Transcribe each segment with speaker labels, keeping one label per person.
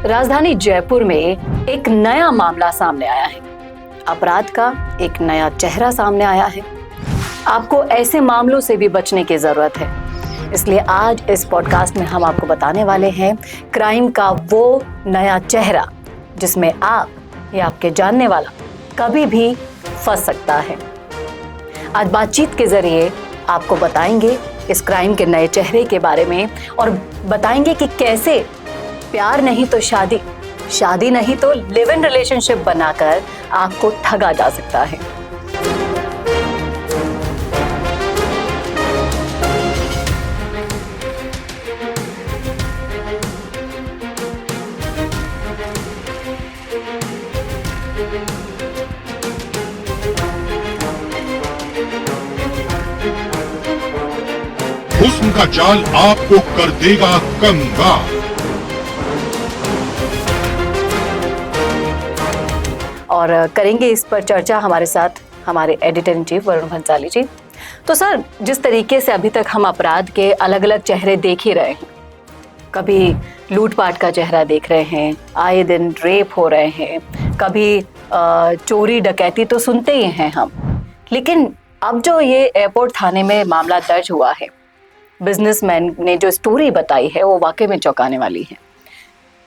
Speaker 1: राजधानी जयपुर में एक नया मामला सामने आया है। अपराध का एक नया चेहरा सामने आया है। आपको ऐसे मामलों से भी बचने की जरूरत है। इसलिए आज इस पॉडकास्ट में हम आपको बताने वाले हैं क्राइम का वो नया चेहरा जिसमें आप या आपके जानने वाला कभी भी फंस सकता है। आज बातचीत के जरिए आपको बताएंगे इस क्राइम के नए चेहरे के बारे में और बताएंगे कि कैसे प्यार नहीं तो शादी, शादी नहीं तो लिव इन रिलेशनशिप बनाकर आपको ठगा जा सकता है।
Speaker 2: हुस्न का जाल आपको कर देगा कंगाल।
Speaker 1: और करेंगे इस पर चर्चा हमारे साथ हमारे editor in chief Varun Bhansali ji. तो सर, जिस तरीके से अभी तक हम अपराध के अलग अलग चेहरे देख ही रहे हैं, कभी लूटपाट का चेहरा देख रहे हैं, आए दिन रेप हो रहे हैं, कभी चोरी डकैती तो सुनते ही हैं हम, लेकिन अब जो ये एयरपोर्ट थाने में मामला दर्ज हुआ है, बिजनेसमैन ने जो स्टोरी बताई है वो वाकई में चौंकाने वाली है।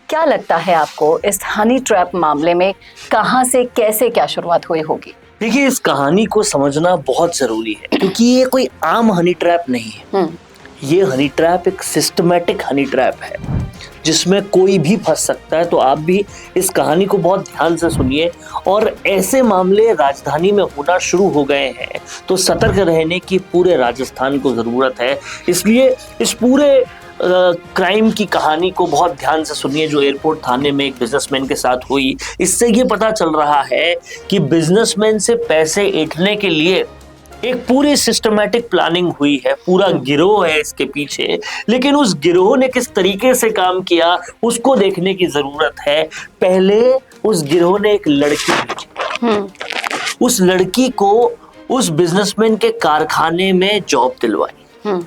Speaker 1: क्या लगता है आपको इस हनी ट्रैप मामले में कहां से कैसे क्या शुरुआत हुई होगी?
Speaker 3: देखिए, इस कहानी को समझना बहुत जरूरी है क्योंकि ये कोई आम हनी ट्रैप नहीं है। ये हनी ट्रैप एक सिस्टमैटिक हनी ट्रैप है जिसमें कोई भी फंस सकता है। तो आप भी इस कहानी को बहुत ध्यान से सुनिए। और ऐसे मामले राजधानी में होना शुरू हो गए हैं तो सतर्क रहने की पूरे राजस्थान को जरूरत है। इसलिए इस पूरे क्राइम की कहानी को बहुत ध्यान से सुनिए जो एयरपोर्ट थाने में एक बिजनेसमैन के साथ हुई। इससे ये पता चल रहा है कि बिजनेसमैन से पैसे ऐंठने के लिए एक पूरी सिस्टमैटिक प्लानिंग हुई है, पूरा गिरोह है इसके पीछे। लेकिन उस गिरोह ने किस तरीके से काम किया उसको देखने की जरूरत है। पहले उस गिरोह ने एक लड़की भेजी, उस लड़की को उस बिजनेसमैन के कारखाने में जॉब दिलवाई।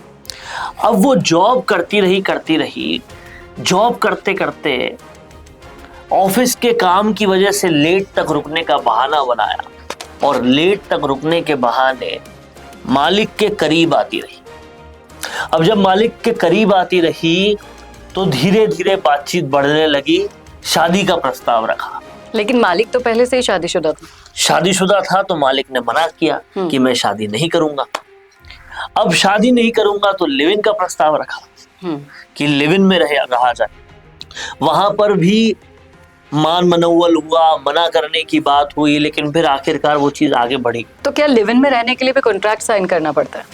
Speaker 3: अब वो जॉब करती रही। जॉब करते करते ऑफिस के काम की वजह से लेट तक रुकने का बहाना बनाया और लेट तक रुकने के बहाने मालिक के करीब आती रही। अब जब मालिक के करीब आती रही तो धीरे धीरे बातचीत बढ़ने लगी, शादी का प्रस्ताव रखा।
Speaker 1: लेकिन मालिक तो पहले से ही शादीशुदा था तो मालिक ने मना किया कि मैं शादी नहीं करूंगा। अब शादी नहीं करूंगा तो लिव इन का प्रस्ताव रखा कि लिव इन में रहा जाए। वहां पर भी मान मनौवल हुआ, मना करने की बात हुई, लेकिन फिर आखिरकार वो चीज आगे बढ़ी। तो क्या लिव इन में रहने के लिए भी कॉन्ट्रैक्ट साइन करना पड़ता है?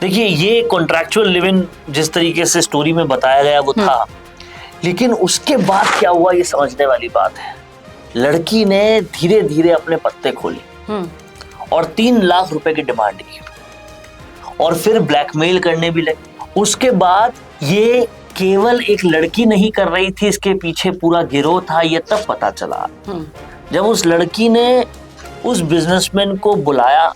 Speaker 3: देखिए, ये कॉन्ट्रैक्चुअल लिव इन जिस तरीके से स्टोरी में बताया गया वो था, लेकिन उसके बाद क्या हुआ ये समझने वाली बात है। लड़की ने धीरे धीरे अपने पत्ते खोले और 3 लाख रुपए की डिमांड की और फिर ब्लैकमेल करने भी लगे। उसके बाद ये केवल एक लड़की नहीं कर रही थी, इसके पीछे पूरा गिरोह था। ये तब पता चला जब उस लड़की ने उस बिजनेसमैन को बुलाया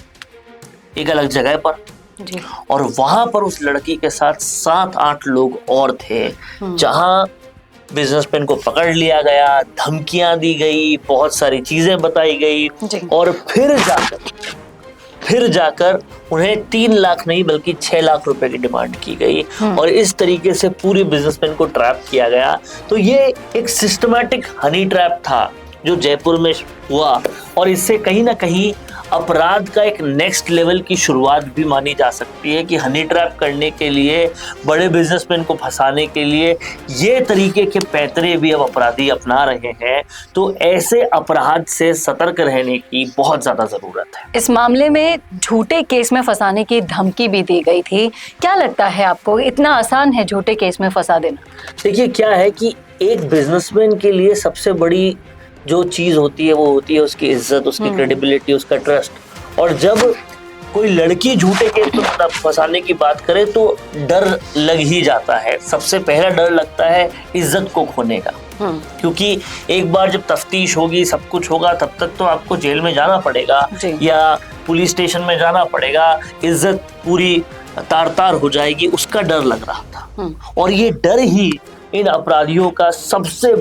Speaker 3: एक अलग जगह पर
Speaker 1: जी।
Speaker 3: और वहां पर उस लड़की के साथ 7-8 लोग और थे, जहां बिजनेसमैन को पकड़ लिया गया, धमकियां दी गई, बहुत सारी चीजें बताई गई और फिर जाकर उन्हें 3 लाख नहीं बल्कि 6 लाख रुपए की डिमांड की गई और इस तरीके से पूरी बिजनेसमैन को ट्रैप किया गया। तो ये एक सिस्टमैटिक हनी ट्रैप था जो जयपुर में हुआ और इससे कहीं ना कहीं अपराध का एक नेक्स्ट लेवल की शुरुआत भी मानी जा सकती है कि हनी ट्रैप करने के लिए, बड़े बिजनेसमैन को फंसाने के लिए ये तरीके के पैतरे भी अब अपराधी अपना रहे हैं। तो ऐसे अपराध से सतर्क रहने की बहुत ज्यादा जरूरत है।
Speaker 1: इस मामले में झूठे केस में फंसाने की धमकी भी दी गई थी। क्या लगता है आपको, इतना आसान है झूठे केस में फंसा देना?
Speaker 3: देखिए, क्या है कि एक बिजनेसमैन के लिए सबसे बड़ी जो चीज होती है वो होती है उसकी इज्जत, उसकी क्रेडिबिलिटी, उसका ट्रस्ट। और जब कोई लड़की झूठे केस में फंसाने की बात करे तो डर लग ही जाता है। सबसे पहला डर लगता है इज्जत को खोने का, क्योंकि एक बार जब तफ्तीश होगी, सब कुछ होगा, तब तक तो आपको जेल में जाना पड़ेगा या पुलिस स्टेशन में जाना पड़ेगा, इज्जत पूरी तार तार हो जाएगी, उसका डर लग रहा था। और ये डर ही इन अपराधियों का सबसे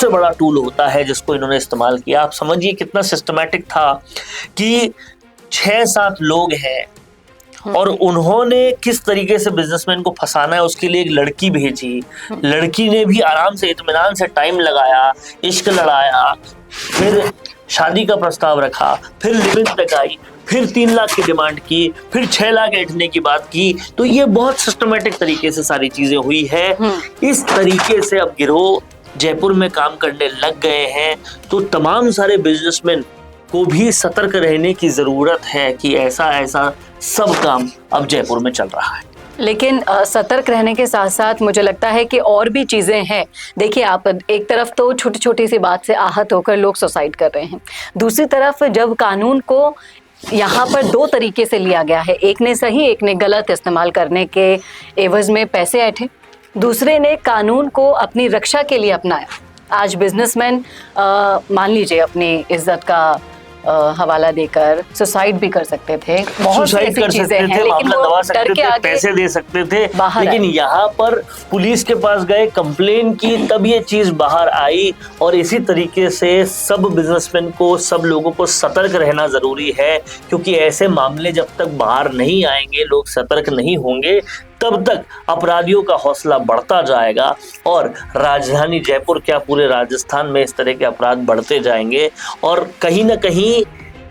Speaker 3: बड़ा टूल होता है जिसको इन्होंने इस्तेमाल किया। आप समझिए कितना सिस्टमैटिक था कि 6-7 लोग हैं और उन्होंने किस तरीके से बिजनेसमैन को फंसाना है उसके लिए एक लड़की भेजी। लड़की ने भी आराम से इत्मीनान से टाइम लगाया, इश्क लड़ाया, फिर शादी का प्रस्ताव रखा, फिर लिमिट तक आई, फिर 3 लाख की डिमांड की, फिर 6 लाख ऐंठने की बात की। तो ये बहुत सिस्टमैटिक तरीके से सारी चीजें हुई है। इस तरीके से अब गिरोह जयपुर में काम करने लग गए हैं। तो तमाम सारे बिजनेसमैन को भी सतर्क रहने की जरूरत है कि ऐसा सब काम अब जयपुर में चल रहा है।
Speaker 1: लेकिन सतर्क रहने के साथ साथ मुझे लगता है कि और भी चीज़ें हैं। देखिए, आप एक तरफ तो छोटी छोटी सी बात से आहत होकर लोग सुसाइड कर रहे हैं, दूसरी तरफ जब कानून को यहाँ पर 2 तरीके से लिया गया है, एक ने सही एक ने गलत इस्तेमाल करने के एवज में पैसे ऐंठे, दूसरे ने कानून को अपनी रक्षा के लिए अपनाया। आज बिजनेसमैन मान लीजिए अपनी इज्जत का हवाला देकर सुसाइड भी कर सकते थे, बहुत सी ऐसी चीजें हैं, लेकिन वो डर के आगे
Speaker 3: पैसे दे सकते थे। लेकिन यहाँ पर पुलिस के पास गए, कंप्लेन की, तब ये चीज बाहर आई। और इसी तरीके से सब बिजनेसमैन को, सब लोगों को सतर्क रहना जरूरी है, क्योंकि ऐसे मामले जब तक बाहर नहीं आएंगे, लोग सतर्क नहीं होंगे, तब तक अपराधियों का हौसला बढ़ता जाएगा और राजधानी जयपुर क्या पूरे राजस्थान में इस तरह के अपराध बढ़ते जाएंगे। और कहीं ना कहीं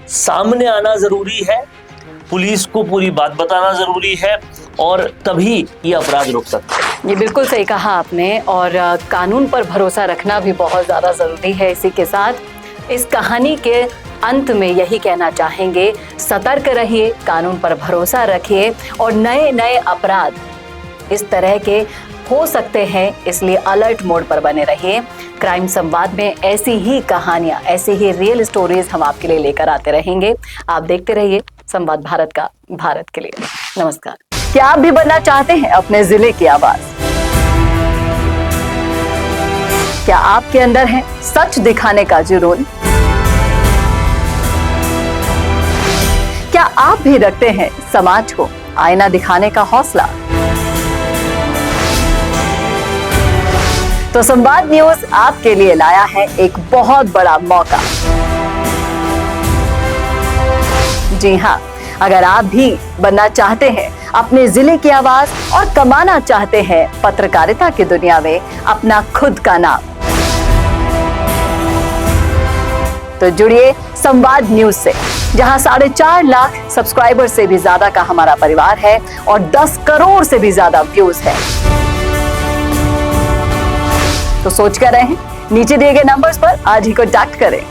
Speaker 3: सामने आना जरूरी है, पुलिस को पूरी बात बताना जरूरी है, और तभी ये अपराध रुक सकते हैं।
Speaker 1: ये बिल्कुल सही कहा आपने, और कानून पर भरोसा रखना भी बहुत ज़्यादा ज़रूरी है। इसी के साथ इस कहानी के अंत में यही कहना चाहेंगे, सतर्क रहिए, कानून पर भरोसा रखिए, और नए अपराध इस तरह के हो सकते हैं, इसलिए अलर्ट मोड पर बने रहिए। क्राइम संवाद में ऐसी ही कहानियां, ऐसी ही रियल स्टोरीज हम आपके लिए लेकर आते रहेंगे। आप देखते रहिए संवाद भारत का, भारत के लिए। नमस्कार। क्या आप भी बनना चाहते हैं अपने जिले की आवाज? क्या आपके अंदर है सच दिखाने का जुनून? क्या आप भी रखते हैं समाज को आईना दिखाने का हौसला? तो संवाद न्यूज आपके लिए लाया है एक बहुत बड़ा मौका। जी हाँ, अगर आप भी बनना चाहते हैं अपने जिले की आवाज और कमाना चाहते हैं पत्रकारिता की दुनिया में अपना खुद का नाम, तो जुड़िए संवाद न्यूज से, जहां 4.5 लाख सब्सक्राइबर से भी ज्यादा का हमारा परिवार है और 10 करोड़ से भी ज्यादा व्यूज है। तो सोच कर रहें, नीचे दिए गए नंबर्स पर आज ही कॉन्टैक्ट करें।